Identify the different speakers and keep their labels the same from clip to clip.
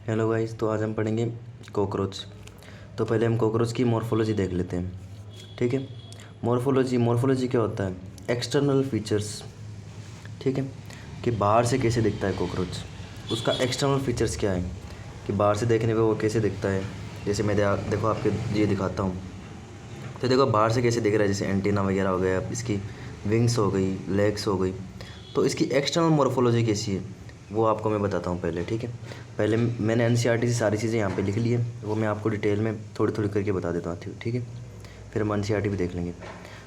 Speaker 1: Hello guys, तो आज हम पढ़ेंगे कॉकरोच। तो पहले हम कॉकरोच की मॉर्फोलॉजी देख लेते हैं। ठीक है। मॉर्फोलॉजी क्या होता है? External features. ठीक है, कि बाहर से कैसे दिखता है कॉकरोच, उसका एक्सटर्नल फीचर्स क्या है, कि बाहर से देखने पे वो कैसे दिखता है। जैसे मैं देखो आपके ये दिखाता हूँ। तो देखो बाहर से कैसे दिख रहा है, जैसे एंटीना वगैरह हो गया, इसकी विंग्स हो गई, लेग्स हो गई। तो इसकी एक्सटर्नल मॉर्फोलॉजी कैसी है वो आपको मैं बताता हूँ पहले। ठीक है, पहले मैंने एनसीईआरटी से सारी चीज़ें यहाँ पे लिख ली है, वो मैं आपको डिटेल में थोड़ी थोड़ी करके बता देता हूँ। ठीक है, फिर हम एनसीईआरटी भी देख लेंगे।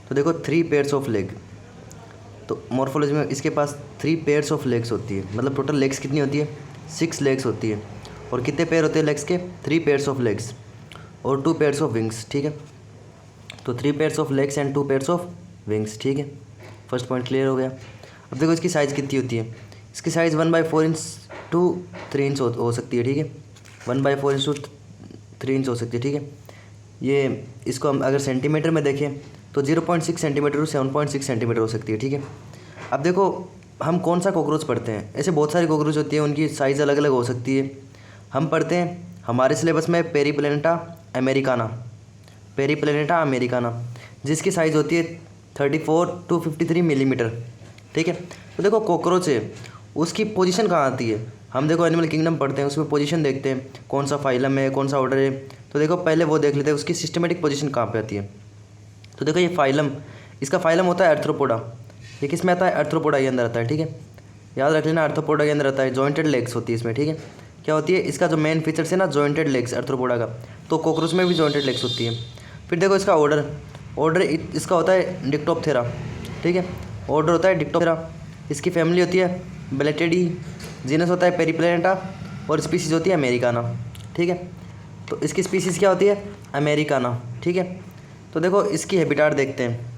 Speaker 1: तो देखो 3 पेयर्स ऑफ लेग। तो मॉर्फोलॉजी में इसके पास 3 पेयर्स ऑफ लेग्स होती है, मतलब टोटल लेग्स कितनी होती है? 6 लेग्स होती है। और कितने पेयर होते हैं लेग्स के? 3 पेयर्स ऑफ लेग्स और 2 पेयर्स ऑफ विंग्स। ठीक है, तो 3 pairs of legs and 2 pairs of wings. ठीक है, फर्स्ट पॉइंट क्लियर हो गया। अब देखो इसकी साइज़ कितनी होती है। इसकी साइज़ 1/4 इंच टू 3 इंच हो सकती है। ठीक है, 1/4 इंच टू 3 इंच हो सकती है। ठीक है, ये इसको हम अगर सेंटीमीटर में देखें तो 0.6 सेंटीमीटर टू 7.6 सेंटीमीटर हो सकती है। ठीक है, अब देखो हम कौन सा कॉकरोच पढ़ते हैं। ऐसे बहुत सारी कॉकरोच होती है, उनकी साइज़ अलग अलग हो सकती है। हम पढ़ते हैं हमारे सिलेबस में पेरीप्लेनेटा अमेरिकाना, पेरीप्लेनेटा अमेरिकाना, जिसकी साइज़ होती है 34 टू 53 मिलीमीटर। ठीक है, तो देखो कॉकरोच है, उसकी पोजीशन कहाँ आती है। हम देखो एनिमल किंगडम पढ़ते हैं, उसमें पोजीशन देखते हैं कौन सा फाइलम है, कौन सा ऑर्डर है। तो देखो पहले वो देख लेते हैं उसकी सिस्टमेटिक पोजीशन कहाँ पे आती है। तो देखो ये फाइलम, इसका फाइलम होता है अर्थ्रोपोडा। ये किस में आता है? अर्थ्रोपोडा के अंदर आता है। ठीक है, याद रख लेना, अर्थ्रोपोडा के अंदर आता है। जॉइंटेड लेग्स होती है इसमें। ठीक है, क्या होती है इसका जो मेन फीचर्स है ना, जॉइंटेड लेग्स अर्थ्रोपोडा का। तो कॉकरोच में भी जॉइंटेड लेग्स होती है। फिर देखो इसका ऑर्डर इसका होता है डिक्टोप्थेरा। ठीक है, ऑर्डर होता है डिक्टोप्थेरा। इसकी फैमिली होती है ब्लेटेडी, जीनस होता है पेरीप्लेनेटा और स्पीसीज़ होती है अमेरिकाना। ठीक है, तो इसकी स्पीसीज़ क्या होती है? अमेरिकाना। ठीक है, तो देखो इसकी हैबिटाट देखते हैं।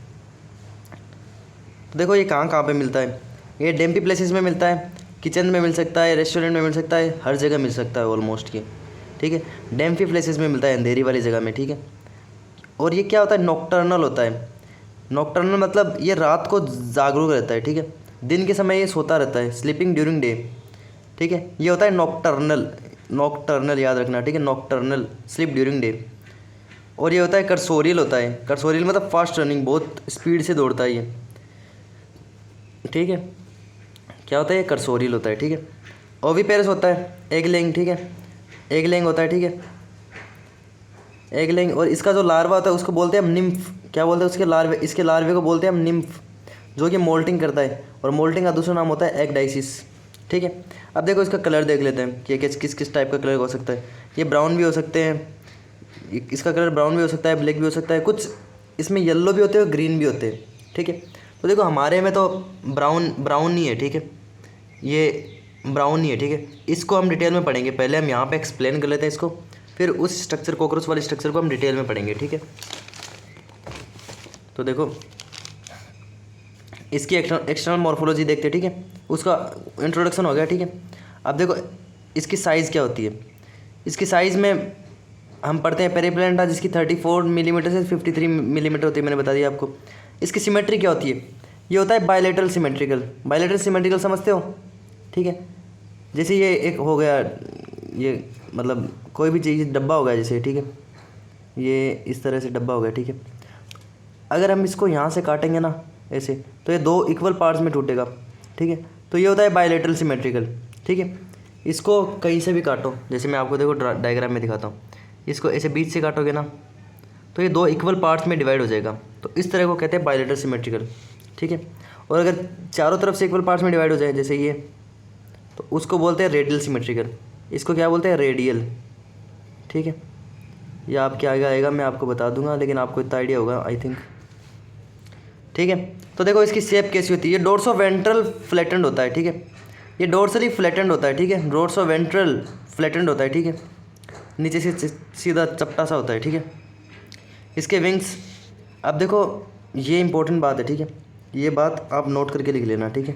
Speaker 1: तो देखो ये कहाँ कहाँ पे मिलता है। ये डैम्पी प्लेसेस में मिलता है, किचन में मिल सकता है, रेस्टोरेंट में मिल सकता है, हर जगह मिल सकता है ऑलमोस्ट ये। ठीक है, डैम्पी प्लेसेस में मिलता है, अंधेरी वाली जगह में। ठीक है, और ये क्या होता है? नॉकटर्नल होता है। नॉकटर्नल मतलब ये रात को जागरूक रहता है। ठीक है, दिन के समय ये सोता रहता है, स्लीपिंग ड्यूरिंग डे। ठीक है, ये होता है नॉकटर्नल। नॉकटर्नल याद रखना। ठीक है, नॉकटर्नल स्लीप ड्यूरिंग डे। और ये होता है कर्सोरियल होता है। कर्सोरियल मतलब फास्ट रनिंग, बहुत स्पीड से दौड़ता है ये। ठीक है, क्या होता है? ये कर्सोरियल होता है। ठीक है, ओविपेरस होता है, एग लेइंग। ठीक है, एग लेइंग होता है। ठीक है, एग लेइंग। और इसका जो लार्वा होता है उसको बोलते हैं हम निम्फ। क्या बोलते हैं उसके लार्वे? इसके लार्वे को बोलते हैं हम निम्फ, जो कि मोल्टिंग करता है। और मोल्टिंग का दूसरा नाम होता है एग डाइसिस। ठीक है, अब देखो इसका कलर देख लेते हैं कि किस किस टाइप का कलर हो सकता है। ये ब्राउन भी हो सकते हैं, इसका कलर ब्राउन भी हो सकता है, ब्लैक भी हो सकता है, कुछ इसमें येलो भी होते हैं और ग्रीन भी होते हैं। ठीक है, तो देखो हमारे में तो ब्राउन नहीं है। ठीक है, ये ब्राउन नहीं है। ठीक है, इसको हम डिटेल में पढ़ेंगे। पहले हम यहाँ पे एक्सप्लेन कर लेते हैं इसको, फिर उस स्ट्रक्चर कॉकरोच वाले स्ट्रक्चर को हम डिटेल में पढ़ेंगे। ठीक है, तो देखो इसकी एक्सटर्नल मॉर्फोलॉजी देखते हैं। ठीक है, उसका इंट्रोडक्शन हो गया। ठीक है, अब देखो इसकी साइज़ क्या होती है। इसकी साइज़ में हम पढ़ते हैं पेरीप्लेनेटा, जिसकी 34 मिलीमीटर से 53 मिलीमीटर होती है, मैंने बता दिया आपको। इसकी सिमेट्री क्या होती है? ये होता है बायलेटरल सिमेट्रिकल। बायलेटरल सिमेट्रिकल समझते हो? ठीक है, जैसे ये एक हो गया, ये मतलब कोई भी चीज़ डब्बा हो गया जैसे। ठीक है, ये इस तरह से डब्बा हो गया। ठीक है, अगर हम इसको यहाँ से काटेंगे ना ऐसे, तो ये 2 इक्वल पार्ट्स में टूटेगा। ठीक है, तो ये होता है बायलेटरल सिमेट्रिकल। ठीक है, इसको कहीं से भी काटो, जैसे मैं आपको देखो डायग्राम में दिखाता हूँ। इसको ऐसे बीच से काटोगे ना तो ये 2 इक्वल पार्ट्स में डिवाइड हो जाएगा। तो इस तरह को कहते हैं बायलेटरल सिमेट्रिकल। ठीक है, और अगर चारों तरफ से इक्वल पार्ट्स में डिवाइड हो जाए जैसे ये, तो उसको बोलते हैं रेडियल सिमेट्रिकल। इसको क्या बोलते हैं? रेडियल। ठीक है, ये आपके आगे आएगा, मैं आपको बता दूंगा, लेकिन आपको इतना आइडिया होगा आई थिंक। ठीक है, तो देखो इसकी शेप कैसी होती है। ये डोर्सो वेंट्रल फ्लैटेंड होता है। ठीक है, ये डोर्सली फ्लैटेंड होता है। ठीक है, डोर्सो वेंट्रल फ्लैटेंड होता है। ठीक है, नीचे से सीधा चपटा सा होता है। ठीक है, इसके विंग्स, अब देखो ये इंपॉर्टेंट बात है। ठीक है, ये बात आप नोट करके लिख लेना। ठीक है,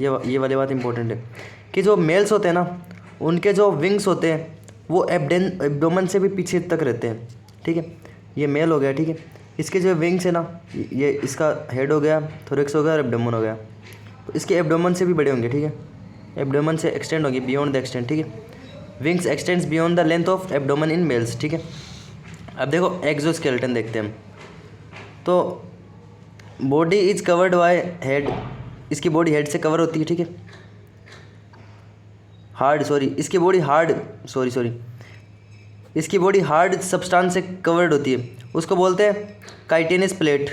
Speaker 1: ये वाली बात इंपॉर्टेंट है कि जो मेल्स होते हैं ना, उनके जो विंग्स होते हैं वो एब्डोमेन से भी पीछे तक रहते हैं। ठीक है, ये मेल हो गया। ठीक है, इसके जो विंग्स है ना, ये इसका हेड हो गया, थोरेक्स हो गया और एब्डोमेन हो गया। तो इसके एब्डोमेन से भी बड़े होंगे। ठीक है, एब्डोमेन से एक्सटेंड होगी बियॉन्ड द एक्सटेंड। ठीक है, wings x tends beyond the length of abdomen in males, ठीक है। अब देखो एक्सोस्केलेटन देखते हैं हम। तो body is covered by head, इसकी बॉडी हेड से कवर होती है, ठीक है। इसकी बॉडी हार्ड सब्सटेंस से कवर्ड होती है, उसको बोलते हैं काइटिनस प्लेट,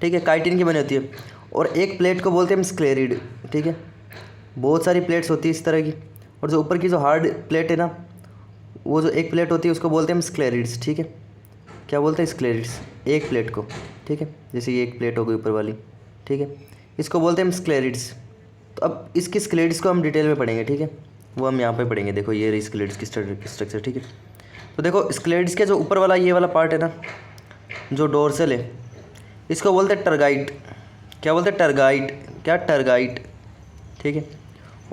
Speaker 1: ठीक है, काइटिन की बनी होती है। और एक प्लेट को बोलते हैं हम स्क्लेरिड, ठीक है। बहुत सारी प्लेट्स होती है इस तरह की, और जो ऊपर की जो हार्ड प्लेट है ना, वो जो एक प्लेट होती है उसको बोलते हैं हम स्क्लेरिड्स, ठीक है। क्या बोलते हैं? स्क्लेरिड्स, एक प्लेट को, ठीक है। जैसे ये एक प्लेट हो गई ऊपर वाली, ठीक है, इसको बोलते हैं हम स्क्लेरिड्स। तो अब इसकी स्क्लेरिड्स को हम डिटेल में पढ़ेंगे, ठीक है, वो हम यहाँ पे पढ़ेंगे। देखो ये रही स्क्लेरिड्स की स्ट्रक्चर, ठीक है। तो देखो स्क्लेरिड्स के जो ऊपर वाला ये वाला पार्ट है ना, जो डोर्सल है, इसको बोलते हैं टर्गाइट। क्या बोलते हैं? टर्गाइट, ठीक है।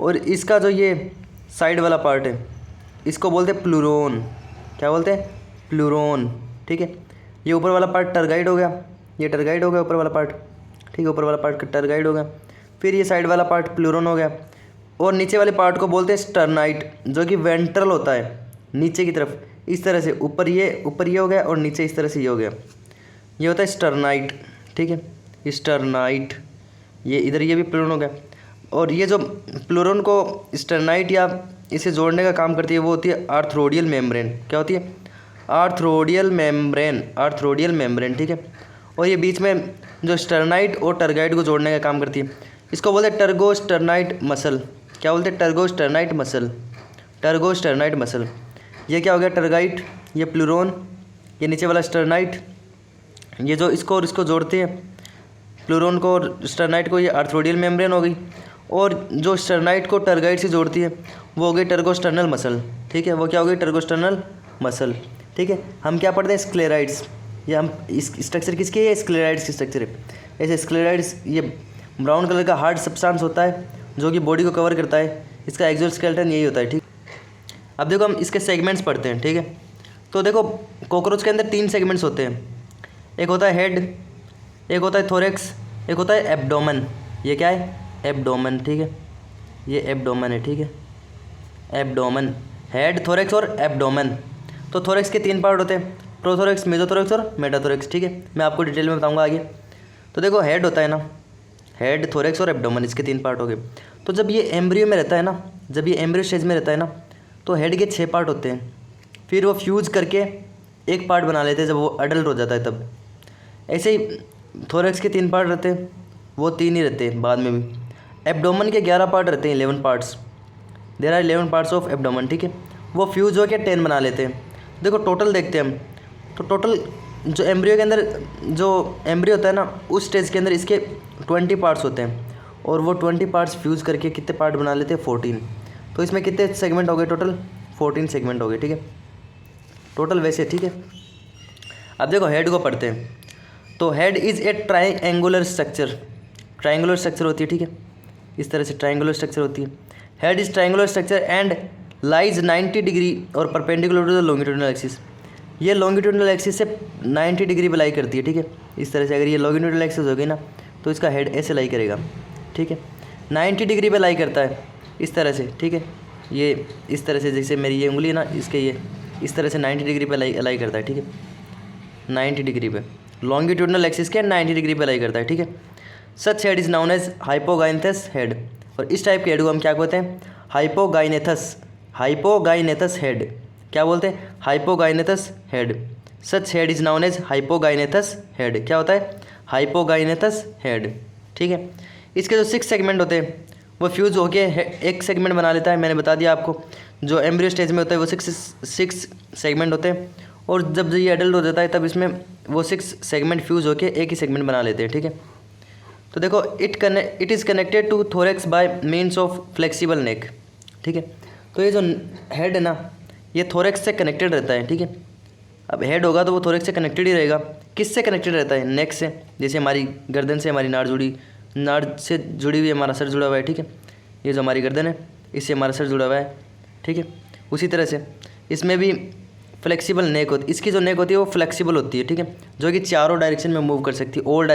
Speaker 1: और इसका जो ये साइड वाला पार्ट है, इसको बोलते हैं प्लूरोन। क्या बोलते हैं? प्लूरोन, ठीक है। ये ऊपर वाला पार्ट टर्गाइड हो गया, ये टर्गाइड हो गया ऊपर वाला पार्ट, ठीक है, ऊपर वाला पार्ट टर्गाइड हो गया। फिर ये साइड वाला पार्ट प्लूरोन हो गया। और नीचे वाले पार्ट को बोलते हैं स्टर्नाइट, जो कि वेंट्रल होता है नीचे की तरफ, इस तरह से ऊपर ये हो गया और नीचे इस तरह से ये हो गया, ये होता है स्टर्नाइट, ठीक है, स्टर्नाइट। ये इधर ये भी प्लूरोन हो गया। और ये जो प्लूरोन को स्टर्नाइट या इसे जोड़ने का काम करती है वो होती है आर्थ्रोडियल मेम्ब्रेन। क्या होती है? आर्थ्रोडियल मेम्ब्रेन, ठीक है। और ये बीच में जो स्टर्नाइट और टर्गाइड को जोड़ने का काम करती है, इसको बोलते हैं टर्गोस्टर्नाइट मसल। क्या बोलते हैं? टर्गोस्टर्नाइट मसल। ये क्या हो गया? टर्गाइट, ये प्लूरोन, ये नीचे वाला स्टर्नाइट, ये जो इसको और इसको जोड़ते हैं, प्लूरोन को और स्टर्नाइट को, ये आर्थ्रोडियल मेम्ब्रेन हो गई। और जो स्टर्नाइट को टर्गाइट से जोड़ती है वो हो गई टर्गोस्टर्नल मसल, ठीक है। वो क्या हो गई? टर्गोस्टर्नल मसल, ठीक है। हम क्या पढ़ते हैं? स्क्लेराइड्स। ये हम इस स्ट्रक्चर किसकी है? स्क्लेराइड्स की स्ट्रक्चर है। ऐसे स्क्लेराइड्स ये ब्राउन कलर का हार्ड सब्सटेंस होता है जो कि बॉडी को कवर करता है। इसका एक्सोस्केलेटन यही होता है, ठीक। अब देखो हम इसके सेगमेंट्स पढ़ते हैं, ठीक है। तो देखो कॉकरोच के अंदर 3 सेगमेंट्स होते हैं। एक होता है हेड, एक होता है थोरेक्स, एक होता है एब्डोमेन। ये क्या है? एब्डोमेन, ठीक है, ये एब्डोमेन है, ठीक है। एब्डोमेन, हेड, थोरेक्स और एब्डोमेन। तो थोरेक्स के 3 पार्ट होते हैं, प्रोथोरेक्स, मेसोथोरेक्स और मेटाथोरेक्स, ठीक है। मैं आपको डिटेल में बताऊंगा आगे। तो देखो हेड होता है ना, हेड, थोरेक्स और एब्डोमेन, इसके 3 पार्ट हो गए। तो जब ये एम्ब्रियो में रहता है ना, जब ये एम्ब्रियो स्टेज में रहता है ना, तो हेड के 6 पार्ट होते हैं। फिर वो फ्यूज करके एक पार्ट बना लेते हैं जब वो अडल्ट हो जाता है तब। ऐसे ही थोरेक्स के 3 पार्ट रहते हैं, वो 3 ही रहते हैं बाद में भी। एब्डोमेन के 11 पार्ट रहते हैं, 11 parts. There are 11 parts of abdomen, ठीक है। वो फ्यूज होकर 10 बना लेते हैं। देखो टोटल देखते हैं हम, तो टोटल जो एम्ब्रियो के अंदर जो एम्ब्रियो होता है ना, उस स्टेज के अंदर इसके 20 पार्ट्स होते हैं। और वो 20 पार्ट्स फ्यूज़ करके कितने पार्ट बना लेते हैं? 14। तो इसमें कितने सेगमेंट हो गए? टोटल 14 सेगमेंट हो गए, ठीक है, टोटल वैसे, ठीक है। अब देखो हेड को पढ़ते हैं। तो head is a triangular structure होती है, ठीक है, इस तरह से ट्राइंगुलर स्ट्रक्चर होती है। Head is triangular structure and lies 90 degree और perpendicular to the longitudinal axis. ये लॉन्गिट्यूडिनल एक्सिस से 90 डिग्री पे लाई करती है, ठीक है। इस तरह से अगर ये लॉन्गिट्यूडिनल एक्सिस होगी ना, तो इसका हेड ऐसे लाई करेगा, ठीक है, 90 डिग्री पे लाई करता है, इस तरह से, ठीक है। ये इस तरह से, जैसे मेरी ये उंगली है ना, इसके ये इस तरह से 90 डिग्री पे लाई करता है, ठीक है, 90 डिग्री पे, लॉन्गिट्यूडिनल एक्सिस के 90 डिग्री पे लाई करता है, ठीक है। Such head is known as hypognathous head. और इस टाइप के हेड को हम क्या कहते हैं? Hypognathous head. क्या बोलते हैं? Hypognathous head. Such head is known as hypognathous head. क्या होता है? हाइपोगाइनेथस हेड, ठीक है। इसके जो 6 सेगमेंट होते हैं वो फ्यूज़ होके एक सेगमेंट बना लेता है। मैंने बता दिया आपको, जो एम्ब्रियो स्टेज में होता है वो 6 सेगमेंट होते हैं। और जब ये एडल्ट हो जाता है तब इसमें वो 6 सेगमेंट फ्यूज़ होके एक ही सेगमेंट बना लेते हैं, ठीक है। तो देखो it is connected to thorax by means of flexible neck, ठीक है। तो ये जो हेड है ना, ये थोरेक्स से कनेक्टेड रहता है, ठीक है। अब हेड होगा तो वो थोरेक्स से कनेक्टेड ही रहेगा। किससे कनेक्टेड रहता है? नेक से। जैसे हमारी गर्दन से हमारी नाड़ से जुड़ी हुई हमारा सर जुड़ा हुआ है, ठीक है। ये जो हमारी गर्दन है इससे हमारा सर जुड़ा हुआ है, ठीक है। उसी तरह से इसमें भी फ्लेक्सिबल नेक होती है। इसकी जो नेक होती है वो फ्लेक्सिबल होती है, ठीक है, जो कि चारों डायरेक्शन में मूव कर सकती है। ऑल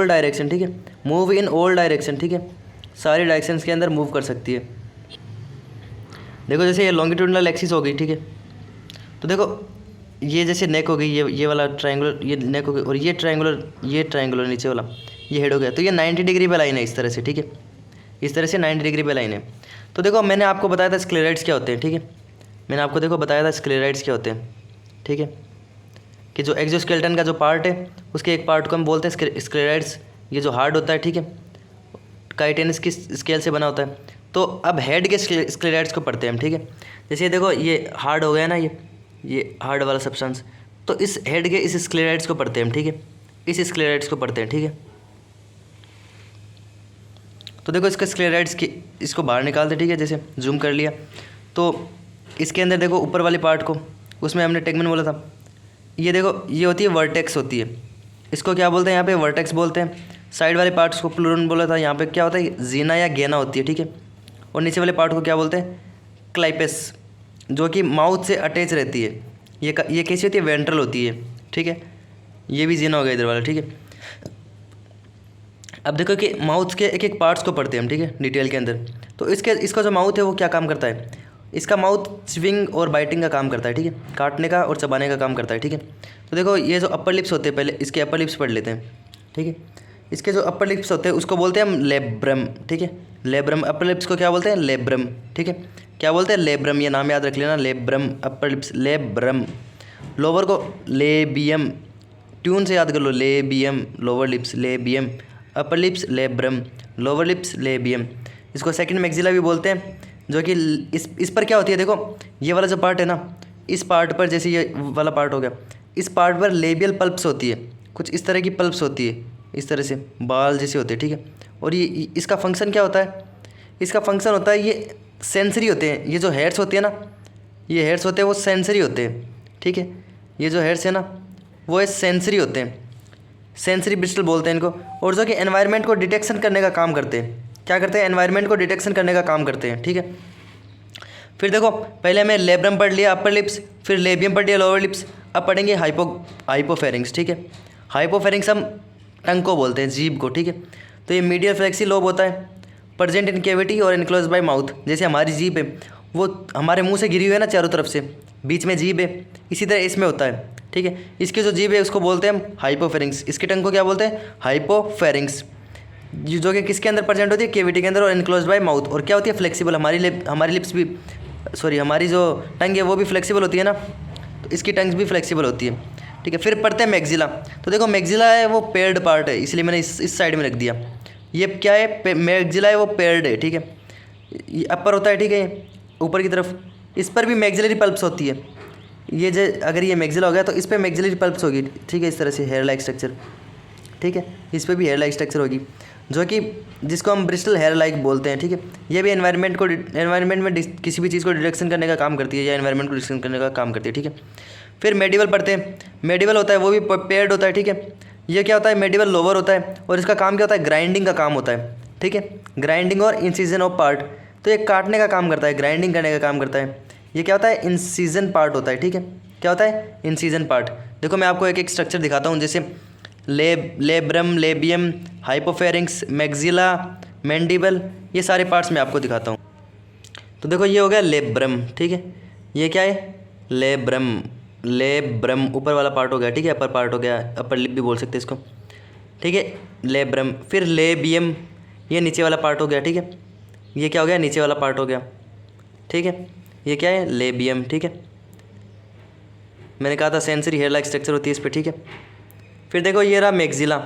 Speaker 1: डायरेक्शन, ठीक है, मूव इन ऑल डायरेक्शन, ठीक है, सारी डायरेक्शंस के अंदर मूव कर सकती है। देखो जैसे ये लॉन्गिट्यूडनल एक्सिस हो गई, ठीक है। तो देखो ये जैसे नेक हो गई, ये वाला ट्रायंगुलर, ये नेक हो गई, और ये ट्रायंगुलर नीचे वाला ये हेड हो गया। तो ये 90 डिग्री पे लाइन है इस तरह से, ठीक है। इस तरह से 90 डिग्री पे लाइन है। तो देखो मैंने आपको बताया था स्क्लेराइड्स क्या होते हैं, ठीक है। मैंने आपको देखो बताया था स्क्लेराइड्स क्या होते हैं, ठीक है। कि जो एक्सोस्केलेटन का जो पार्ट है उसके एक पार्ट को हम बोलते हैं स्क्लेराइड्स। ये जो हार्ड होता है, ठीक है, काइटेनस की स्केल से बना होता है। तो अब हेड के स्क्लेराइड्स को पढ़ते हैं हम, ठीक है। जैसे देखो ये हार्ड हो गया ना, ये हार्ड वाला सब्सटेंस, तो इस हेड के इस स्क्लेराइड्स को पढ़ते हैं हम, ठीक है। इस स्क्लेराइड्स को पढ़ते हैं, ठीक है। तो देखो इसके स्क्लेराइड्स की इसको बाहर निकालते, ठीक है। जैसे जूम कर लिया तो इसके अंदर देखो ऊपर वाली पार्ट को, उसमें हमने टेगमेन बोला था। ये देखो ये होती है वर्टेक्स होती है, इसको क्या बोलते हैं यहाँ पे, वर्टेक्स बोलते हैं। साइड वाले पार्ट्स को प्लूरन बोला था, यहाँ पे क्या होता है, जीना या गेना होती है, ठीक है। और नीचे वाले पार्ट को क्या बोलते हैं, क्लाइपेस, जो कि माउथ से अटैच रहती है। ये कैसी होती है, वेंट्रल होती है, ठीक है। ये भी जीना हो गया इधर वाला, ठीक है। अब देखो कि माउथ के एक एक पार्ट्स को पढ़ते हैं हम, ठीक है, डिटेल के अंदर। तो इसका जो माउथ है वो क्या काम करता है, इसका माउथ च्विंग और बाइटिंग का काम करता है, ठीक है, काटने का और चबाने का काम करता है, ठीक है। तो देखो ये जो अपर लिप्स होते हैं, पहले इसके अपर लिप्स पढ़ लेते हैं, ठीक है। इसके जो अपर लिप्स होते हैं उसको बोलते हैं हम लेब्रम, ठीक है। लेब्रम, अपर लिप्स को क्या बोलते हैं, लेब्रम, ठीक है। क्या बोलते हैं, लेब्रम, ये नाम याद रख लेना, labrum, upper lips labrum. Lower को लेबियम, ट्यून से याद कर लो, labium lower lips, labium upper lips, labrum lower lips, labium. इसको सेकंड मैक्सिला भी बोलते हैं, जो कि इस पर क्या होती है, देखो ये वाला जो पार्ट है ना, इस पार्ट पर, जैसे ये वाला पार्ट हो गया, इस पार्ट पर लेबियल पल्प्स होती है, कुछ इस तरह की पल्प्स होती है, इस तरह से बाल जैसे होते हैं, ठीक है। और ये इसका फंक्शन क्या होता है, इसका फंक्शन होता है ये सेंसरी होते हैं। ये जो हेयर्स होती है ना, ये हेयर्स होते हैं वो सेंसरी होते हैं, ठीक है। ये जो हेयर्स है ना वो सेंसरी होते हैं, सेंसरी ब्रिस्टल बोलते हैं इनको। और जो कि एनवायरनमेंट को डिटेक्शन करने का काम करते हैं, क्या करते हैं, एनवायरनमेंट को डिटेक्शन करने का काम करते हैं, ठीक है। फिर देखो पहले हमें लेब्रम पढ़ लिया अपर लिप्स, फिर लेबियम पढ़ लिया लोअर लिप्स। अब पढ़ेंगे हाइपोफेरिंग्स, ठीक है। हाइपोफेरिंग्स हम टंग को बोलते हैं, जीभ को, ठीक है। तो ये मीडियल फ्लेक्सी लोब होता है, प्रेजेंट इन कैविटी और इनक्लोज बाय माउथ। जैसे हमारी जीभ है वो हमारे मुंह से घिरी हुई है ना चारों तरफ से, बीच में जीभ है, इसी तरह इसमें होता है, ठीक है। इसकी जो जीभ है उसको बोलते हैं हम हाइपोफेरिंग्स, इसके टंग को क्या बोलते हैं, हाइपोफेरिंग्स, जो कि किसके अंदर प्रेजेंट होती है, कैविटी के अंदर और इनक्लोज बाय माउथ। और क्या होती है, फ्लेक्सिबल। हमारी लिप्स भी, सॉरी हमारी जो टंग है वो भी फ्लेक्सिबल होती है ना, तो इसकी टंग्स भी फ्लेक्सिबल होती है, ठीक है। फिर पढ़ते हैं मैक्सिला। तो देखो मैक्सिला है वो पेयर्ड पार्ट है, इसलिए मैंने इस साइड में रख दिया। ये क्या है, मैक्सिला है वो पेयर्ड है, ठीक है। ये अपर होता है, ठीक है, ऊपर की तरफ। इस पर भी मैक्सिलरी पल्प्स होती है। ये जो अगर ये मैक्सिला हो गया तो इस पर मैक्सिलरी पल्प्स होगी, ठीक है, इस तरह से हेयर लाइक स्ट्रक्चर, ठीक है। इस पर भी हेयर लाइक स्ट्रक्चर होगी, जो कि जिसको हम ब्रिस्टल हेयर लाइक बोलते हैं, ठीक है। ये भी एनवायरनमेंट में किसी भी चीज़ को डिटेक्शन करने का काम करती है, या एनवायरनमेंट को डिटेक्शन करने का काम करती है, ठीक है। फिर मेडिवल पढ़ते हैं। मेडिवल होता है वो भी पेयर्ड होता है, ठीक है। ये क्या होता है, मेडिवल लोअर होता है, और इसका काम क्या होता है, ग्राइंडिंग का काम होता है, ठीक है। ग्राइंडिंग और इंसीजन ऑफ पार्ट, तो ये काटने का काम करता है, ग्राइंडिंग करने का काम करता है। ये क्या होता है, इंसीजन पार्ट होता है, ठीक है। क्या होता है, इंसीजन पार्ट। देखो मैं आपको एक एक स्ट्रक्चर दिखाता हूँ, जैसे labrum, labium, hypopharynx, maxilla, mandible, ये सारे पार्ट्स मैं आपको दिखाता हूँ। तो देखो ये हो गया लेब्रम, ठीक है। ये क्या है, लेब्रम ऊपर वाला पार्ट हो गया, ठीक है, अपर पार्ट हो गया, अपर लिप भी बोल सकते हैं इसको, ठीक है, लेब्रम। फिर लेबियम, ये नीचे वाला पार्ट हो गया, ठीक है। ये क्या हो गया, नीचे वाला पार्ट हो गया, ठीक है। ये क्या है, लेबियम, ठीक है। मैंने कहा था सेंसरी हेयर लाइक स्ट्रक्चर होती है इस पर, ठीक है। फिर देखो ये रहा मैक्सिला,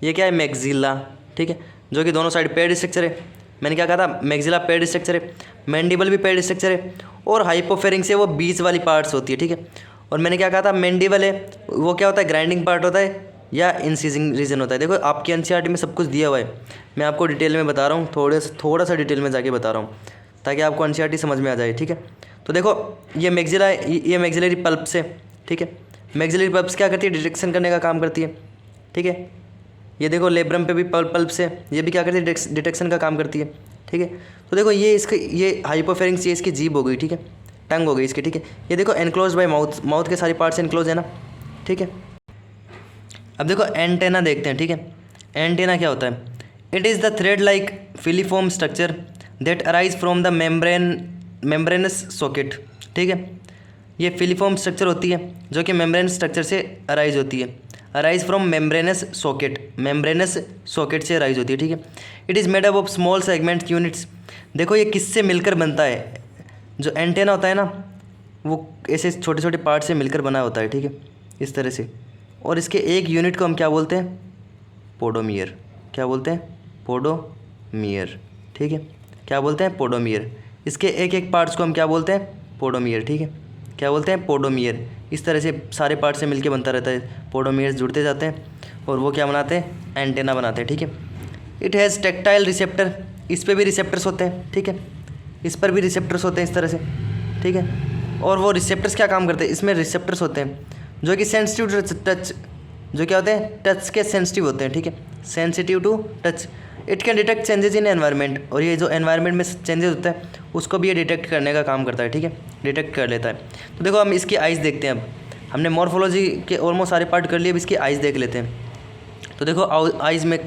Speaker 1: ये क्या है, मैक्सिला, ठीक है, जो कि दोनों साइड पेयर्ड स्ट्रक्चर है। मैंने क्या कहा था, मैक्सिला पेयर्ड स्ट्रक्चर है, मैंडिबल भी पेयर्ड स्ट्रक्चर है, और हाइपोफेरिंग्स है वो बीच वाली पार्ट्स होती है, ठीक है। और मैंने क्या कहा था, मैंडिबल है वो क्या होता है, ग्राइंडिंग पार्ट होता है या इंसीजिंग रीजन होता है। देखो आपकी एनसीईआरटी में सब कुछ दिया हुआ है, मैं आपको डिटेल में बता रहा हूँ, थोड़ा सा डिटेल में जाके बता रहा हूँ, ताकि आपको एनसीईआरटी समझ में आ जाए, ठीक है। तो देखो ये मैक्सिला है, ये मैक्सिलरी पल्प्स है, ठीक है। मैक्सिलरी पल्प्स क्या करती है, डिटेक्शन करने का काम करती है, ठीक है। ये देखो लेब्रम पे भी पल्प्स है, ये भी क्या करती है, डिटेक्शन का काम करती है, ठीक है। तो देखो ये हाइपोफेरिंग्स, ये इसकी जीभ हो गई, ठीक है, टंग हो गई इसकी, ठीक है। ये देखो एनक्लोज बाय माउथ, माउथ के सारे पार्ट्स एनक्लोज है ना, ठीक है। अब देखो एंटेना देखते हैं, ठीक है। एंटेना क्या होता है, it is the thread like filiform structure that arise from the membrane membranes socket, ठीक है। ये फिलीफॉर्म स्ट्रक्चर होती है जो कि मेम्ब्रेन स्ट्रक्चर से अराइज होती है, अराइज फ्रॉम मेम्ब्रेनस सॉकेट से अराइज होती है, ठीक है। It is made up of small segment units. देखो ये किससे मिलकर बनता है, जो एंटेना होता है ना वो ऐसे छोटे छोटे पार्ट से मिलकर बना होता है, ठीक है, इस तरह से। और इसके एक यूनिट को हम क्या बोलते हैं, पोडोमियर। क्या बोलते हैं, पोडोमियर, ठीक है। क्या बोलते हैं, पोडोमियर। इसके एक एक पार्ट्स को हम क्या बोलते हैं, पोडोमियर, ठीक है। क्या बोलते हैं, पोडोमियर। इस तरह से सारे पार्ट से मिलके बनता रहता है, पोडोमियर्स जुड़ते जाते हैं और वो क्या बनाते हैं, एंटेना बनाते हैं, ठीक है। इट हैज़ टेक्टाइल रिसेप्टर, इस पर भी रिसेप्टर्स होते हैं, ठीक है, इस पर भी रिसेप्टर्स होते हैं इस तरह से, ठीक है। और वो रिसेप्टर्स क्या काम करते हैं, इसमें रिसेप्टर्स होते हैं जो कि सेंसिटिव टच, जो क्या होते हैं, टच के सेंसिटिव होते हैं, ठीक है, sensitive to touch. It can detect changes in environment, और ये जो एनवायरनमेंट में चेंजेस होता है उसको भी ये डिटेक्ट करने का काम करता है, ठीक है, डिटेक्ट कर लेता है। तो देखो हम इसकी आइज़ देखते हैं। अब हमने मॉर्फोलॉजी के ऑलमोस्ट सारे पार्ट कर लिए, अब इसकी आइज़ देख लेते हैं। तो देखो आइज़ में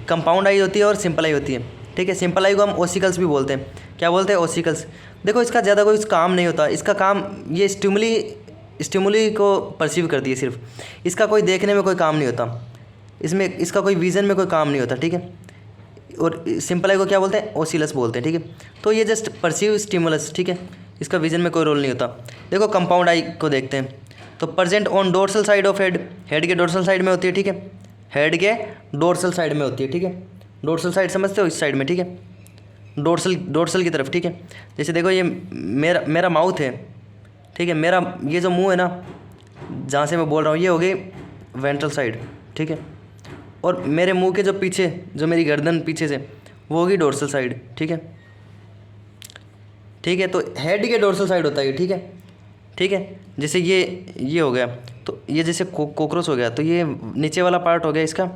Speaker 1: कंपाउंड आई होती है और सिंपल आई होती है, ठीक है। सिंपल आई को हम ओसिकल्स भी बोलते हैं। क्या बोलते हैं, ओसिकल्स। देखो इसका ज़्यादा कोई काम नहीं होता, इसका काम ये स्टिमुली को परसीव करती है सिर्फ, इसका कोई देखने में कोई काम नहीं होता, इसमें इसका कोई विज़न में कोई काम नहीं होता, ठीक है। और सिंपल आई को क्या बोलते हैं, ओसिलस बोलते हैं, ठीक है। तो ये जस्ट परसीव स्टिमुलस, ठीक है, इसका विज़न में कोई रोल नहीं होता। देखो कंपाउंड आई को देखते हैं। तो present on dorsal side of head, head के डोर्सल साइड में होती है, ठीक है, हेड के डोर्सल साइड में होती है, ठीक है। डोर्सल साइड समझते हो, इस साइड में, ठीक है, डोर्सल की तरफ, ठीक है। जैसे देखो ये मेरा माउथ है, ठीक है, मेरा ये जो मुंह है ना जहाँ से मैं बोल रहा हूँ ये हो गई वेंट्रल साइड, ठीक है। और मेरे मुंह के जो पीछे, जो मेरी गर्दन पीछे से, वो होगी डोर्सल साइड, ठीक है, ठीक है। तो हेड के डोर्सल साइड होता है, ठीक है, ठीक है। जैसे ये हो गया, तो ये जैसे कॉकरोच हो गया, तो ये नीचे वाला पार्ट हो गया इसका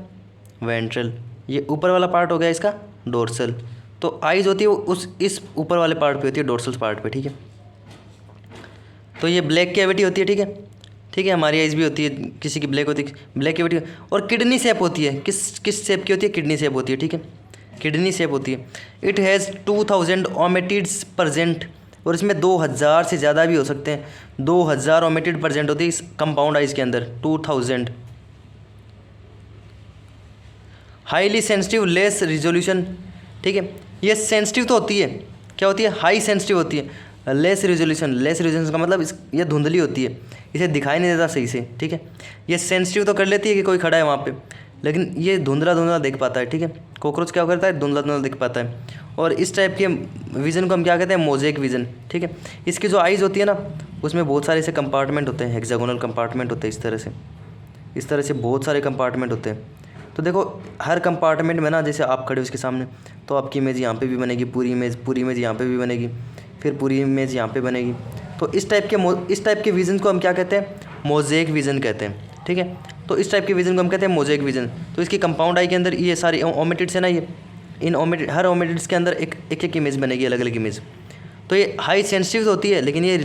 Speaker 1: वेंट्रल, ये ऊपर वाला पार्ट हो गया इसका डोर्सल। तो आइज़ होती है इस ऊपर वाले पार्ट पे होती है, डोर्सल पार्ट पे, ठीक है। तो ये ब्लैक कैविटी होती है, ठीक है, ठीक है। हमारी आइज़ भी होती है, किसी की ब्लैक होती है, ब्लैक कैविटी। और किडनी शेप होती है, किस शेप की होती है, किडनी शेप होती है, ठीक है, किडनी शेप होती है। इट हैज़ 2000 ओमेटिड्स प्रेजेंट, और इसमें 2000 से ज़्यादा भी हो सकते हैं, 2000 ओमेटिड प्रेजेंट होती है इस कंपाउंड आइज़ के अंदर, 2000। हाईली सेंसिटिव, लेस रिजोल्यूशन, ठीक है। ये सेंसिटिव तो होती है, क्या होती है, हाई सेंसिटिव होती है। लेस रिजोल्यूशन का मतलब ये धुंधली होती है, इसे दिखाई नहीं देता सही से, ठीक है। ये सेंसिटिव तो कर लेती है कि कोई खड़ा है वहाँ पे, लेकिन ये धुंधला देख पाता है, ठीक है। कॉकरोच क्या करता है, धुंधला दिख पाता है। और इस टाइप के विज़न को हम क्या कहते हैं, मोज़ेक विज़न, ठीक है। इसकी जो आइज़ होती है ना उसमें बहुत सारे ऐसे कंपार्टमेंट होते हैं, हेक्सागोनल कंपार्टमेंट होते हैं, इस तरह से बहुत सारे कंपार्टमेंट होते हैं। तो देखो हर कंपार्टमेंट में ना, जैसे आप खड़े हो उसके सामने, तो आपकी इमेज यहाँ पे भी बनेगी, पूरी इमेज यहाँ पे भी बनेगी, फिर पूरी इमेज यहाँ पे बनेगी। तो इस टाइप के विज़न को हम क्या कहते हैं, मोज़ेक विज़न कहते हैं, ठीक है। तो इस टाइप के विज़न को हम कहते हैं मोज़ेक विज़न। तो इसकी कंपाउंड आई के अंदर ये सारी ओमेटिड्स है ना, ये इन हर ओमेटिड्स के अंदर एक इमेज बनेगी, अलग अलग इमेज। तो ये हाई सेंसिटिव होती है, लेकिन ये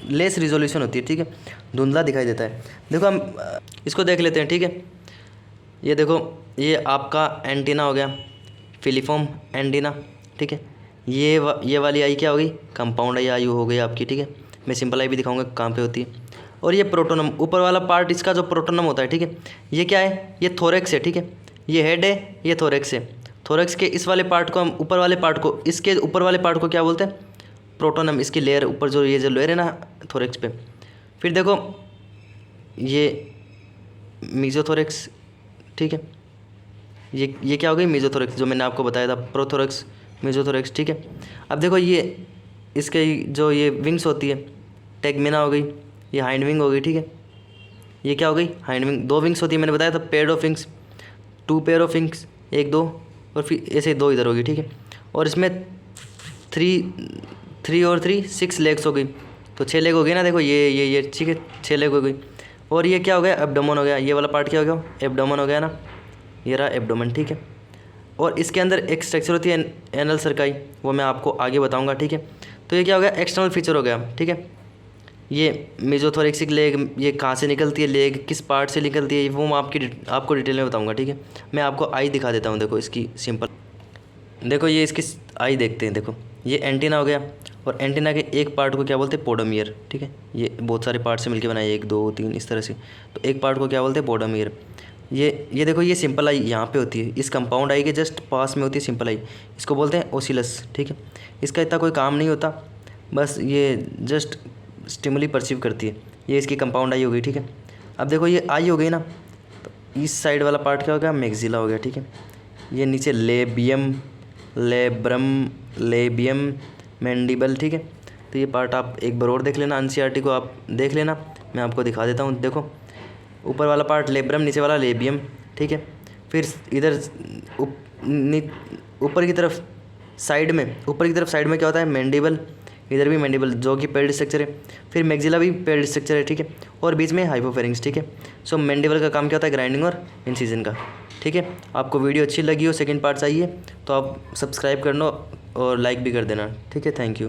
Speaker 1: लेस रिजोल्यूशन होती है, ठीक है, धुंधला दिखाई देता है। देखो हम इसको देख लेते हैं, ठीक है। ये देखो ये आपका एंटीना हो गया, फिलीफॉर्म एंटीना, ठीक है। ये वाली आई क्या हो गई, कंपाउंड आई हो गई आपकी, ठीक है। मैं सिंपल आई भी दिखाऊंगा कहाँ पे होती है। और ये प्रोटोनम, ऊपर वाला पार्ट इसका जो प्रोटोनम होता है, ठीक है, ये क्या है, ये थोरेक्स है, ठीक है। ये हेड है, ये थोरेक्स है। थोरेक्स के इस वाले पार्ट को हम, ऊपर वाले पार्ट को, इसके ऊपर वाले पार्ट को क्या बोलते हैं, प्रोटोनम। इसकी लेयर ऊपर जो ये जो लेयर है ना थोरेक्स पे। फिर देखो ये मीजोथोरेक्स, ठीक है, ये क्या हो गई, मीजोथोरेक्स, जो मैंने आपको बताया था, प्रोथोरेक्स, मीजोथोरेक्स, ठीक है। अब देखो ये इसके जो ये विंग्स होती है, टेगमिना हो गई, ये हाइंड विंग हो गई, ठीक है। ये क्या हो गई, हाइंड विंग। 2 विंग्स होती है, मैंने बताया था, pair of wings, 2 pair of wings, 1 2, और फिर ऐसे 2 इधर होगी, ठीक है। और इसमें 3 और 3 6 लेग्स हो गई, तो 6 लेग हो गई ना। देखो ये ठीक है, 6 लेग हो गई। और ये क्या हो गया, एब्डोमेन हो गया, ये वाला पार्ट क्या हो गया, एब्डोमेन हो गया ना, ये रहा एब्डोमेन, ठीक है। और इसके अंदर एक स्ट्रक्चर होती है एनल सर्काई, वो मैं आपको आगे बताऊंगा, ठीक है। तो ये क्या हो गया, एक्सटर्नल फीचर हो गया, ठीक है। ये मेजोथोरेक्सिक लेग, ये कहाँ से निकलती है लेग, किस पार्ट से निकलती है, वो मैं आपको डिटेल में बताऊंगा, ठीक है। मैं आपको आई दिखा देता हूँ, देखो इसकी सिंपल, देखो ये इसकी आई देखते हैं। देखो ये एंटीना हो गया, और एंटीना के एक पार्ट को क्या बोलते हैं, पोडोमियर। ठीक है, ये बहुत सारे पार्ट से मिलकर बनाए, 1 2 3 इस तरह से। तो एक पार्ट को क्या बोलते हैं, पोडोमियर। ये देखो, ये सिंपल आई यहाँ पे होती है, इस कंपाउंड आई के जस्ट पास में होती है सिंपल आई, इसको बोलते हैं ओसिलस। ठीक है, इसका इतना कोई काम नहीं होता, बस ये जस्ट स्टिमुली परसीव करती है। ये इसकी कंपाउंड आई हो गई। ठीक है, अब देखो ये आई हो गई ना, तो इस साइड वाला पार्ट क्या हो गया, मैक्सिला हो गया। ठीक है, ये नीचे लेबियम, लेबियम मैंडिबल। ठीक है, तो ये पार्ट आप एक बार और देख लेना, एनसीईआरटी को आप देख लेना, मैं आपको दिखा देता हूँ। देखो ऊपर वाला पार्ट लेब्रम, नीचे वाला लेबियम। ठीक है, फिर इधर ऊपर की तरफ साइड में, ऊपर की तरफ साइड में क्या होता है, मैंडिबल। इधर भी मैंडिबल जो कि पेयर्ड स्ट्रक्चर है, फिर मैक्सिला भी पेयर्ड स्ट्रक्चर है। ठीक है, और बीच में हाइपोफेरिंक्स। ठीक है, सो मैंडिबल का काम क्या होता है, ग्राइंडिंग और इंसिजन का। ठीक है, आपको वीडियो अच्छी लगी हो, सेकंड पार्ट चाहिए तो आप सब्सक्राइब कर लो और लाइक भी कर देना। ठीक है, थैंक यू।